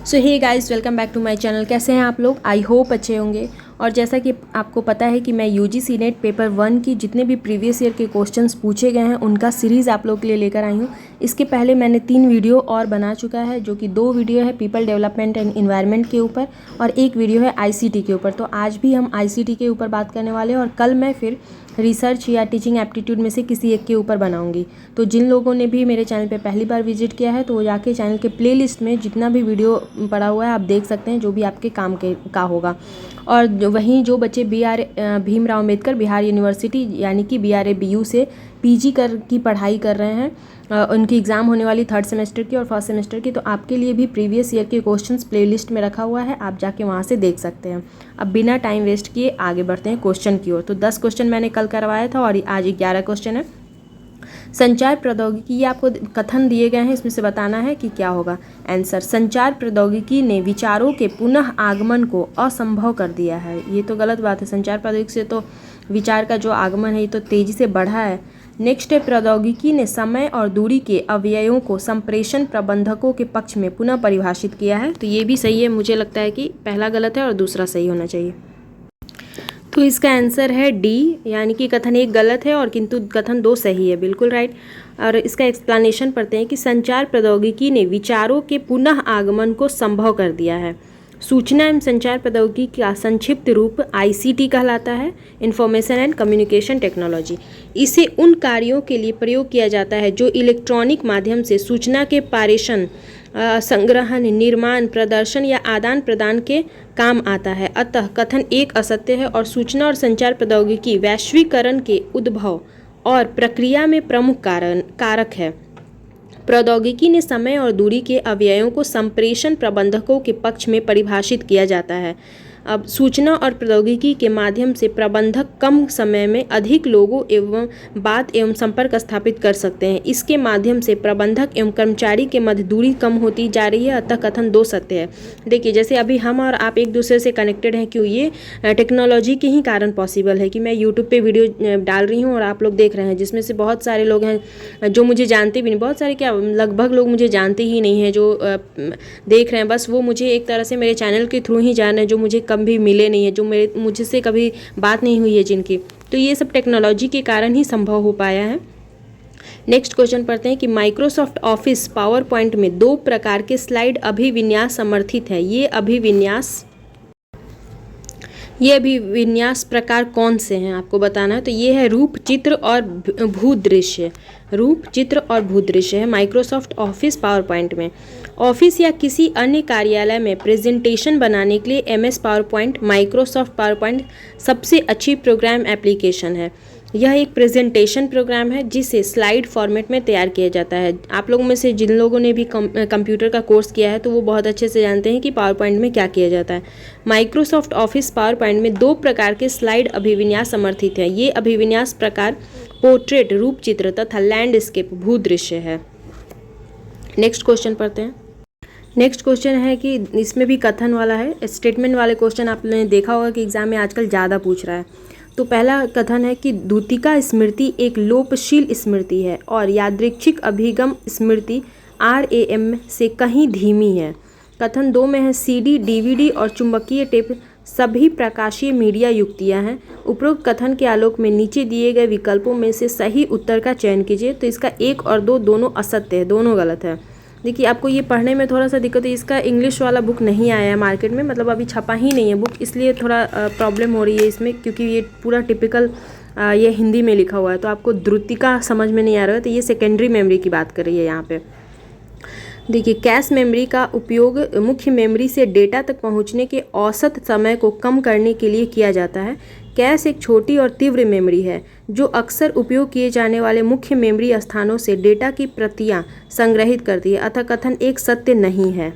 So hey guys, welcome back to my channel. कैसे हैं आप लोग? आई होप अच्छे होंगे। और जैसा कि आपको पता है कि मैं यूजीसी नेट पेपर 1 की जितने भी प्रीवियस ईयर के क्वेश्चंस पूछे गए हैं उनका सीरीज़ आप लोग के लिए लेकर आई हूँ। इसके पहले मैंने 3 वीडियो और बना चुका है, जो कि 2 वीडियो है पीपल डेवलपमेंट एंड इन्वायरमेंट के ऊपर और 1 वीडियो है आईसीटी के ऊपर। तो आज भी हम आईसीटी के ऊपर बात करने वाले हैं और कल मैं फिर रिसर्च या टीचिंग एप्टीट्यूड में से किसी एक के ऊपर बनाऊंगी। तो जिन लोगों ने भी मेरे चैनल पे पहली बार विजिट किया है तो वो जाके चैनल के प्लेलिस्ट में जितना भी वीडियो पड़ा हुआ है आप देख सकते हैं, जो भी आपके काम का होगा। और वहीं जो बच्चे भीमराव अम्बेडकर बिहार यूनिवर्सिटी यानी कि BRABU से पीजी की पढ़ाई कर रहे हैं, उनकी एग्ज़ाम होने वाली 3rd सेमेस्टर की और 1st सेमेस्टर की, तो आपके लिए भी प्रीवियस ईयर के क्वेश्चंस प्लेलिस्ट में रखा हुआ है, आप जाके वहाँ से देख सकते हैं। अब बिना टाइम वेस्ट किए आगे बढ़ते हैं क्वेश्चन की ओर। तो 10 क्वेश्चन मैंने कल करवाया था और आज 11 क्वेश्चन है। संचार प्रौद्योगिकी, ये आपको कथन दिए गए हैं, इसमें से बताना है कि क्या होगा आंसर। संचार प्रौद्योगिकी ने विचारों के पुनः आगमन को असंभव कर दिया है। ये तो गलत बात है। संचार प्रौद्योगिकी से तो विचार का जो आगमन है ये तो तेजी से बढ़ा है। नेक्स्ट है, प्रौद्योगिकी ने समय और दूरी के अवयवों को संप्रेषण प्रबंधकों के पक्ष में पुनः परिभाषित किया है। तो ये भी सही है, मुझे लगता है कि पहला गलत है और दूसरा सही होना चाहिए। तो इसका आंसर है डी, यानी कि कथन 1 गलत है और किंतु कथन 2 सही है, बिल्कुल राइट। और इसका एक्सप्लेनेशन पढ़ते हैं कि संचार प्रौद्योगिकी ने विचारों के पुनः आगमन को संभव कर दिया है। सूचना एवं संचार प्रौद्योगिकी का संक्षिप्त रूप ICT कहलाता है, इंफॉर्मेशन एंड कम्युनिकेशन टेक्नोलॉजी। इसे उन कार्यों के लिए प्रयोग किया जाता है जो इलेक्ट्रॉनिक माध्यम से सूचना के पारेषण, संग्रहण, निर्माण, प्रदर्शन या आदान प्रदान के काम आता है। अतः कथन 1 असत्य है और सूचना और संचार प्रौद्योगिकी वैश्वीकरण के उद्भव और प्रक्रिया में प्रमुख कारक है। प्रौद्योगिकी ने समय और दूरी के अवयवों को संप्रेषण प्रबंधकों के पक्ष में परिभाषित किया जाता है। अब सूचना और प्रौद्योगिकी के माध्यम से प्रबंधक कम समय में अधिक लोगों एवं बात एवं संपर्क स्थापित कर सकते हैं। इसके माध्यम से प्रबंधक एवं कर्मचारी के मध्य दूरी कम होती जा रही है। अतः कथन 2 सत्य है। देखिए, जैसे अभी हम और आप एक दूसरे से कनेक्टेड हैं, क्यों? ये टेक्नोलॉजी के ही कारण पॉसिबल है कि मैं यूट्यूब पे वीडियो डाल रही हूँ और आप लोग देख रहे हैं, जिसमें से बहुत सारे लोग हैं जो मुझे जानते भी नहीं, बहुत सारे क्या लगभग लोग मुझे जानते ही नहीं हैं जो देख रहे हैं। बस वो मुझे एक तरह से मेरे चैनल के थ्रू ही जान रहे हैं, जो मुझे कभी मिले नहीं है, जो मुझसे कभी बात नहीं हुई है जिनकी। तो ये सब टेक्नोलॉजी के कारण ही संभव हो पाया है। नेक्स्ट क्वेश्चन पढ़ते हैं कि माइक्रोसॉफ्ट ऑफिस पावर पॉइंट में 2 प्रकार के स्लाइड अभिविन्यास समर्थित है। ये अभिविन्यास प्रकार कौन से हैं आपको बताना है। तो ये है रूप, चित्र और भूदृश्य। रूप, चित्र और भूदृश्य है माइक्रोसॉफ्ट ऑफिस पावर पॉइंट में। ऑफिस या किसी अन्य कार्यालय में प्रेजेंटेशन बनाने के लिए MS power point, Microsoft power point सबसे अच्छी प्रोग्राम एप्लीकेशन है। यह एक प्रेजेंटेशन प्रोग्राम है जिसे स्लाइड फॉर्मेट में तैयार किया जाता है। आप लोगों में से जिन लोगों ने भी कंप्यूटर का कोर्स किया है तो वो बहुत अच्छे से जानते हैं कि पावर पॉइंट में क्या किया जाता है। माइक्रोसॉफ्ट ऑफिस पावर पॉइंट में 2 प्रकार के स्लाइड अभिविन्यास समर्थित हैं। ये अभिविन्यास प्रकार पोर्ट्रेट, रूप चित्र तथा लैंडस्केप, भूदृश्य है। नेक्स्ट क्वेश्चन पढ़ते हैं। नेक्स्ट क्वेश्चन है कि इसमें भी कथन वाला है। स्टेटमेंट वाले क्वेश्चन आपने देखा होगा कि एग्जाम में आजकल ज़्यादा पूछ रहा है। तो पहला कथन है कि द्युतिका स्मृति एक लोपशील स्मृति है और यादृच्छिक अभिगम स्मृति RAM से कहीं धीमी है। कथन 2 में है CD, DVD और चुंबकीय टेप सभी प्रकाशीय मीडिया युक्तियाँ हैं। उपरोक्त कथन के आलोक में नीचे दिए गए विकल्पों में से सही उत्तर का चयन कीजिए। तो इसका 1 और 2 दोनों असत्य है, दोनों गलत है। देखिए, आपको ये पढ़ने में थोड़ा सा दिक्कत है। इसका इंग्लिश वाला बुक नहीं आया है मार्केट में, मतलब अभी छपा ही नहीं है बुक, इसलिए थोड़ा प्रॉब्लम हो रही है इसमें, क्योंकि ये पूरा टिपिकल ये हिंदी में लिखा हुआ है तो आपको द्रुतिका समझ में नहीं आ रहा है। तो ये सेकेंडरी मेमोरी की बात कर रही है यहाँ पे। देखिए, कैश मेमोरी का उपयोग मुख्य मेमोरी से डेटा तक पहुँचने के औसत समय को कम करने के लिए किया जाता है। कैश एक छोटी और तीव्र मेमोरी है जो अक्सर उपयोग किए जाने वाले मुख्य मेमोरी स्थानों से डेटा की प्रतियां संग्रहित करती है। अतः कथन 1 सत्य नहीं है।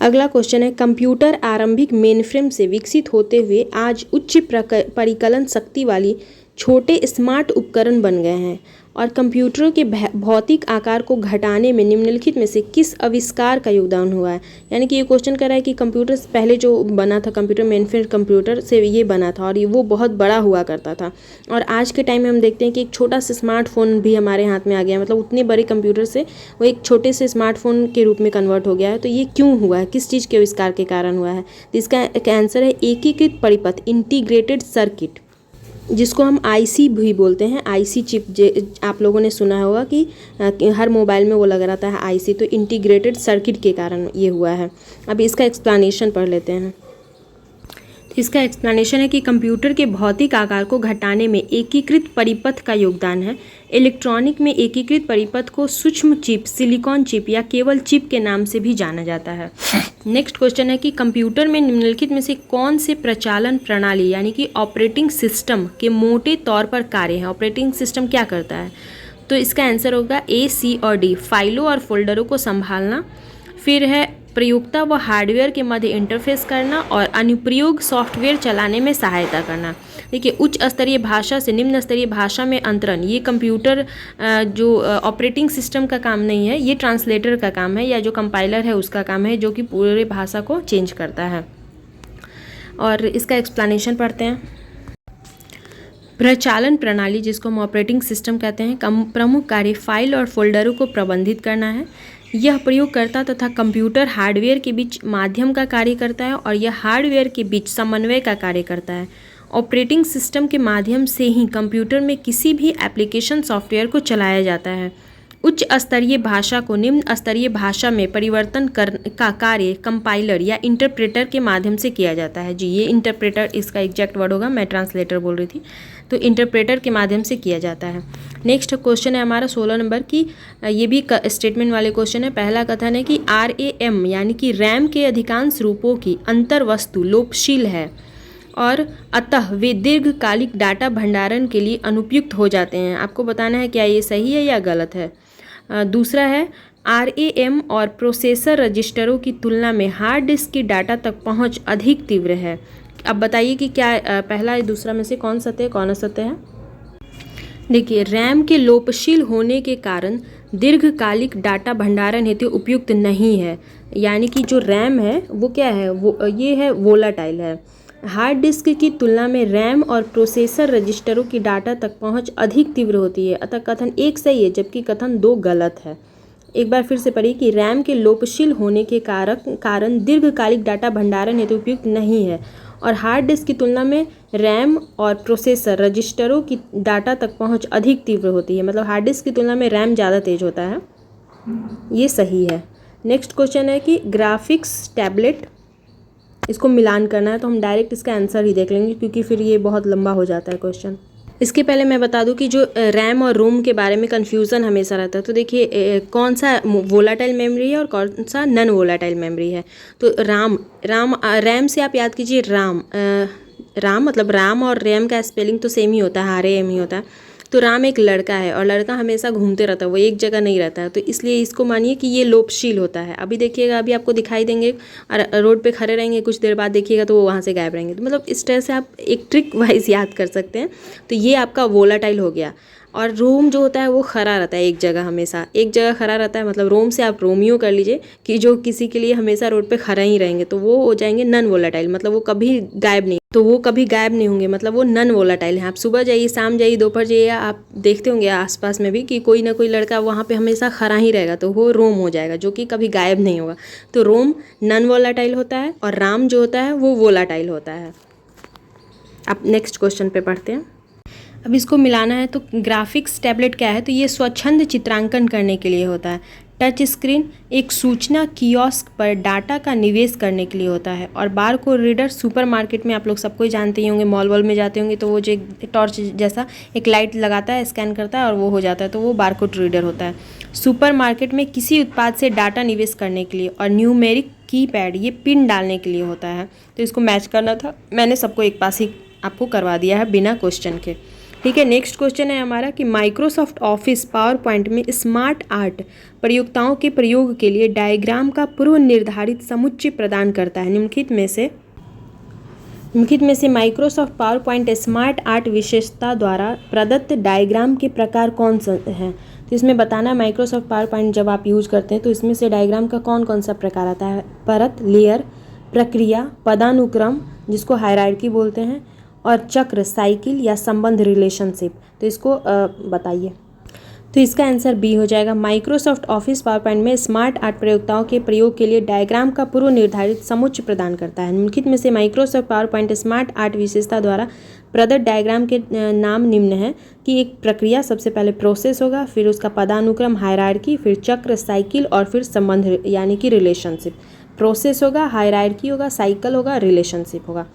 अगला क्वेश्चन है, कंप्यूटर आरंभिक मेनफ्रेम से विकसित होते हुए आज उच्च परिकलन शक्ति वाली छोटे स्मार्ट उपकरण बन गए हैं और कंप्यूटरों के भौतिक आकार को घटाने में निम्नलिखित में से किस आविष्कार का योगदान हुआ है। यानी कि ये क्वेश्चन कर रहा है कि कंप्यूटर पहले जो बना था कंप्यूटर मेनफ्रेम कंप्यूटर से ये बना था और ये वो बहुत बड़ा हुआ करता था, और आज के टाइम में हम देखते हैं कि एक छोटा सा स्मार्टफोन भी हमारे हाथ में आ गया, मतलब उतने बड़े कंप्यूटर से वो एक छोटे से स्मार्टफोन के रूप में कन्वर्ट हो गया है। तो ये क्यों हुआ है, किस चीज़ के आविष्कार के कारण हुआ है? तो इसका आंसर है एकीकृत परिपथ, इंटीग्रेटेड सर्किट, जिसको हम आईसी भी बोलते हैं। आईसी चिप आप लोगों ने सुना होगा कि हर मोबाइल में वो लगा रहता है आईसी, तो इंटीग्रेटेड सर्किट के कारण ये हुआ है। अभी इसका एक्सप्लेनेशन पढ़ लेते हैं। इसका एक्सप्लेनेशन है कि कंप्यूटर के भौतिक आकार को घटाने में एकीकृत परिपथ का योगदान है। इलेक्ट्रॉनिक में एकीकृत परिपथ को सूक्ष्म चिप, सिलिकॉन चिप या केवल चिप के नाम से भी जाना जाता है। नेक्स्ट क्वेश्चन है कि कंप्यूटर में निम्नलिखित में से कौन से प्रचालन प्रणाली यानी कि ऑपरेटिंग सिस्टम के मोटे तौर पर कार्य हैं। ऑपरेटिंग सिस्टम क्या करता है? तो इसका आंसर होगा ए, सी और डी। फाइलों और फोल्डरों को संभालना, फिर है प्रयोक्ता व हार्डवेयर के मध्य इंटरफेस करना, और अनुप्रयोग सॉफ्टवेयर चलाने में सहायता करना। देखिए, उच्च स्तरीय भाषा से निम्न स्तरीय भाषा में अंतरण, ये कंप्यूटर जो ऑपरेटिंग सिस्टम का काम नहीं है, ये ट्रांसलेटर का काम है, या जो कंपाइलर है उसका काम है, जो कि पूरे भाषा को चेंज करता है। और इसका एक्सप्लेनेशन पढ़ते हैं। प्रचालन प्रणाली, जिसको हम ऑपरेटिंग सिस्टम कहते हैं, प्रमुख कार्य फाइल और फोल्डरों को प्रबंधित करना है। यह प्रयोगकर्ता तथा कंप्यूटर हार्डवेयर के बीच माध्यम का कार्य करता है, और यह हार्डवेयर के बीच समन्वय का कार्य करता है। ऑपरेटिंग सिस्टम के माध्यम से ही कंप्यूटर में किसी भी एप्लीकेशन सॉफ्टवेयर को चलाया जाता है। उच्च स्तरीय भाषा को निम्न स्तरीय भाषा में परिवर्तन का कार्य कंपाइलर या इंटरप्रेटर के माध्यम से किया जाता है। जी, ये इंटरप्रेटर इसका एग्जैक्ट वर्ड होगा, मैं ट्रांसलेटर बोल रही थी। तो इंटरप्रेटर के माध्यम से किया जाता है। नेक्स्ट क्वेश्चन है हमारा 16 नंबर की, ये भी स्टेटमेंट वाले क्वेश्चन है। पहला कथन है कि RAM यानी कि रैम के अधिकांश रूपों की अंतर्वस्तु लोपशील है और अतः वे दीर्घकालिक डाटा भंडारण के लिए अनुपयुक्त हो जाते हैं। आपको बताना है क्या ये सही है या गलत है। दूसरा है RAM और प्रोसेसर रजिस्टरों की तुलना में हार्ड डिस्क की डाटा तक पहुंच अधिक तीव्र है। अब बताइए कि क्या पहला या दूसरा में से कौन सत्य है, कौन असत्य है। देखिए, रैम के लोपशील होने के कारण दीर्घकालिक डाटा भंडारण हेतु उपयुक्त नहीं है। यानी कि जो रैम है वो क्या है, वो ये है वोलाटाइल है। हार्ड डिस्क की तुलना में रैम और प्रोसेसर रजिस्टरों की डाटा तक पहुंच अधिक तीव्र होती है। अतः कथन एक सही है जबकि कथन 2 गलत है। एक बार फिर से पढ़िए कि रैम के लोपशील होने के कारण दीर्घकालिक डाटा भंडारण हेतु उपयुक्त नहीं है, और हार्ड डिस्क की तुलना में रैम और प्रोसेसर रजिस्टरों की डाटा तक पहुंच अधिक तीव्र होती है। मतलब हार्ड डिस्क की तुलना में रैम ज़्यादा तेज होता है, ये सही है। नेक्स्ट क्वेश्चन है कि ग्राफिक्स टैबलेट, इसको मिलान करना है, तो हम डायरेक्ट इसका आंसर ही देख लेंगे क्योंकि फिर ये बहुत लंबा हो जाता है क्वेश्चन। इसके पहले मैं बता दूं कि जो रैम और रोम के बारे में कन्फ्यूज़न हमेशा रहता है। तो देखिए, कौन सा वोलाटाइल मेमोरी है और कौन सा नॉन वोलाटाइल मेमोरी है। तो रैम से आप याद कीजिए राम मतलब राम और रैम का स्पेलिंग तो सेम ही होता है, RAM ही होता है। तो राम एक लड़का है और लड़का हमेशा घूमते रहता है, वो एक जगह नहीं रहता है, तो इसलिए इसको मानिए कि ये लोपशील होता है। अभी देखिएगा, अभी आपको दिखाई देंगे और रोड पे खड़े रहेंगे, कुछ देर बाद देखिएगा तो वो वहाँ से गायब रहेंगे। तो मतलब इस तरह से आप एक ट्रिक वाइज याद कर सकते हैं। तो ये आपका वोलाटाइल हो गया। और रोम जो होता है वो खड़ा रहता है एक जगह, हमेशा एक जगह खड़ा रहता है। मतलब रोम से आप रोमियो कर लीजिए कि जो किसी के लिए हमेशा रोड पे खड़ा ही रहेंगे, तो वो हो जाएंगे नॉन वोलाटाइल, मतलब वो कभी गायब नहीं होंगे, मतलब वो नॉन वोलाटाइल हैं। आप सुबह जाइए, शाम जाइए, दोपहर जाइए, आप देखते होंगे आसपास में भी कि कोई ना कोई लड़का वहाँ पे हमेशा खड़ा ही रहेगा, तो वो रोम हो जाएगा, जो कि कभी गायब नहीं होगा। तो रोम नॉन वोलाटाइल होता है और राम जो होता है वो वोलाटाइल होता है। अब नेक्स्ट क्वेश्चन पे पढ़ते हैं। अब इसको मिलाना है। तो ग्राफिक्स टैबलेट क्या है, तो ये स्वच्छंद चित्रांकन करने के लिए होता है। टच स्क्रीन एक सूचना कियोस्क पर डाटा का निवेश करने के लिए होता है। और बारकोड रीडर सुपरमार्केट में आप लोग सबको जानते ही होंगे, मॉल वॉल में जाते होंगे तो वो जो टॉर्च जैसा एक लाइट लगाता है, स्कैन करता है और वो हो जाता है, तो वो बारकोड रीडर होता है। सुपरमार्केट में किसी उत्पाद से डाटा निवेश करने के लिए। और न्यूमेरिक कीपैड ये पिन डालने के लिए होता है। तो इसको मैच करना था, मैंने सबको एक पास ही आपको करवा दिया है बिना क्वेश्चन के। ठीक है, नेक्स्ट क्वेश्चन है हमारा कि माइक्रोसॉफ्ट ऑफिस पावर पॉइंट में स्मार्ट आर्ट प्रयोक्ताओं के प्रयोग के लिए डायग्राम का पूर्व निर्धारित समुच्चय प्रदान करता है। निम्नलिखित में से निम्नलिखित में से Microsoft power point smart art विशेषता द्वारा प्रदत्त डायग्राम के प्रकार कौन सा है। तो इसमें बताना माइक्रोसॉफ्ट पावर पॉइंट जब आप यूज करते हैं तो इसमें से डायग्राम का कौन कौन सा प्रकार आता है। परत, लेयर, प्रक्रिया, पदानुक्रम जिसको हायरार्की बोलते हैं, और चक्र, साइकिल या संबंध, रिलेशनशिप। तो इसको बताइए। तो इसका आंसर बी हो जाएगा। माइक्रोसॉफ्ट ऑफिस पावर पॉइंट में स्मार्ट आर्ट प्रयोक्ताओं के प्रयोग के लिए डायग्राम का पूर्व निर्धारित समुच्चय प्रदान करता है। निम्नलिखित में से Microsoft power point smart art विशेषता द्वारा प्रदत्त डायग्राम के नाम निम्न है कि एक प्रक्रिया सबसे पहले प्रोसेस होगा, फिर उसका पदानुक्रम हायरार्की, फिर चक्र, साइकिल और फिर संबंध यानी कि रिलेशनशिप। प्रोसेस होगा, हायरार्की होगा, साइकिल होगा, रिलेशनशिप होगा।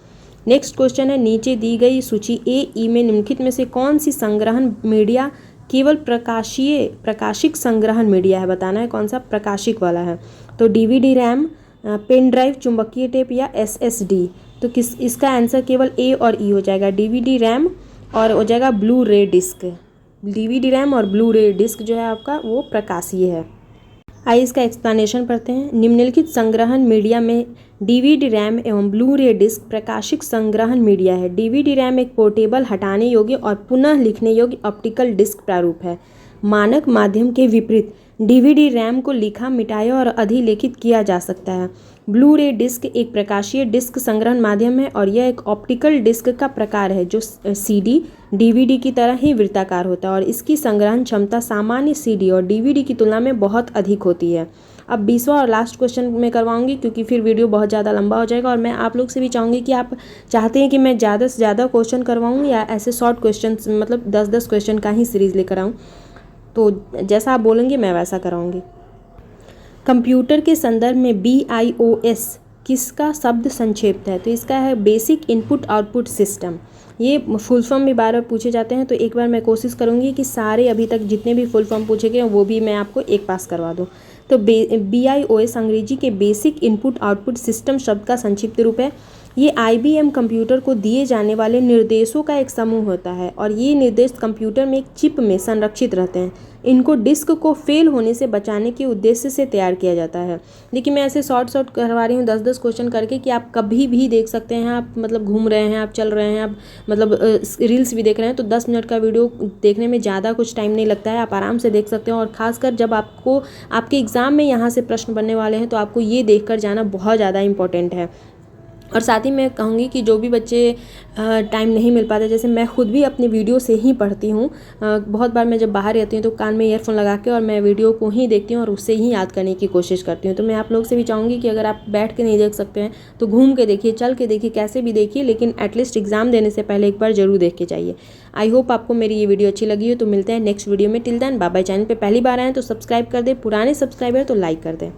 नेक्स्ट क्वेश्चन है, नीचे दी गई सूची ए में निम्नलिखित में से कौन सी संग्रहण मीडिया केवल प्रकाशिक संग्रहण मीडिया है। बताना है कौन सा प्रकाशिक वाला है। तो डीवीडी, रैम, पेन ड्राइव, चुंबकीय टेप या एसएसडी। तो इसका आंसर केवल ए और ई हो जाएगा। डीवीडी, रैम और हो जाएगा ब्लू रे डिस्क। डीवीडी, रैम और ब्लू रे डिस्क जो है आपका वो प्रकाशीय है। आइए इसका एक्सप्लेनेशन पढ़ते हैं। निम्नलिखित संग्रहण मीडिया में डीवीडी, रैम एवं ब्लू रे डिस्क प्रकाशिक संग्रहण मीडिया है। डीवीडी, रैम एक पोर्टेबल, हटाने योग्य और पुनः लिखने योग्य ऑप्टिकल डिस्क प्रारूप है। मानक माध्यम के विपरीत डीवीडी, रैम को लिखा, मिटाया और अधिलेखित किया जा सकता है। ब्लू रे डिस्क एक प्रकाशीय डिस्क संग्रहण माध्यम है और यह एक ऑप्टिकल डिस्क का प्रकार है जो सीडी, डीवीडी की तरह ही वृत्ताकार होता है और इसकी संग्रहण क्षमता सामान्य सीडी और डीवीडी की तुलना में बहुत अधिक होती है। अब 20वां और लास्ट क्वेश्चन मैं करवाऊंगी क्योंकि फिर वीडियो बहुत ज़्यादा लंबा हो जाएगा और मैं आप लोग से भी चाहूँगी कि आप चाहते हैं कि मैं ज़्यादा से ज़्यादा क्वेश्चन करवाऊँ या ऐसे शॉर्ट क्वेश्चन मतलब 10-10 क्वेश्चन का ही सीरीज़ लेकर आऊँ। तो जैसा आप बोलेंगे मैं वैसा कराऊंगी। कंप्यूटर के संदर्भ में BIOS किसका शब्द संक्षेप है। तो इसका है बेसिक इनपुट आउटपुट सिस्टम। ये फुल फॉर्म भी बार बार पूछे जाते हैं तो एक बार मैं कोशिश करूंगी कि सारे अभी तक जितने भी फुल फॉर्म पूछे गए वो भी मैं आपको एक पास करवा दूं। तो BIOS अंग्रेजी के बेसिक इनपुट आउटपुट सिस्टम शब्द का संक्षिप्त रूप है। ये IBM कंप्यूटर को दिए जाने वाले निर्देशों का एक समूह होता है और ये निर्देश कंप्यूटर में एक चिप में संरक्षित रहते हैं। इनको डिस्क को फेल होने से बचाने के उद्देश्य से तैयार किया जाता है। देखिए मैं ऐसे शॉर्ट करवा रही हूँ 10-10 क्वेश्चन करके कि आप कभी भी देख सकते हैं। आप मतलब घूम रहे हैं, आप चल रहे हैं, आप मतलब रील्स भी देख रहे हैं तो 10 मिनट का वीडियो देखने में ज़्यादा कुछ टाइम नहीं लगता है। आप आराम से देख सकते हैं और ख़ासकर जब आपको आपके एग्ज़ाम में यहाँ से प्रश्न बनने वाले हैं तो आपको ये देख कर जाना बहुत ज़्यादा इंपॉर्टेंट है। और साथ ही मैं कहूँगी कि जो भी बच्चे टाइम नहीं मिल पाते, जैसे मैं खुद भी अपनी वीडियो से ही पढ़ती हूँ। बहुत बार मैं जब बाहर रहती हूँ तो कान में ईयरफोन लगा के और मैं वीडियो को ही देखती हूँ और उससे ही याद करने की कोशिश करती हूँ। तो मैं आप लोग से भी चाहूँगी कि अगर आप बैठ के नहीं देख सकते हैं तो घूम के देखिए, चल के देखिए, कैसे भी देखिए, लेकिन एटलीस्ट एग्जाम देने से पहले एक बार जरूर देख के जाइए। आई होप आपको मेरी ये वीडियो अच्छी लगी हो। तो मिलते हैं नेक्स्ट वीडियो में। Till then bye bye. Channel पर पहली बार आए तो सब्सक्राइब कर दें, पुराने सब्सक्राइबर तो लाइक कर दें।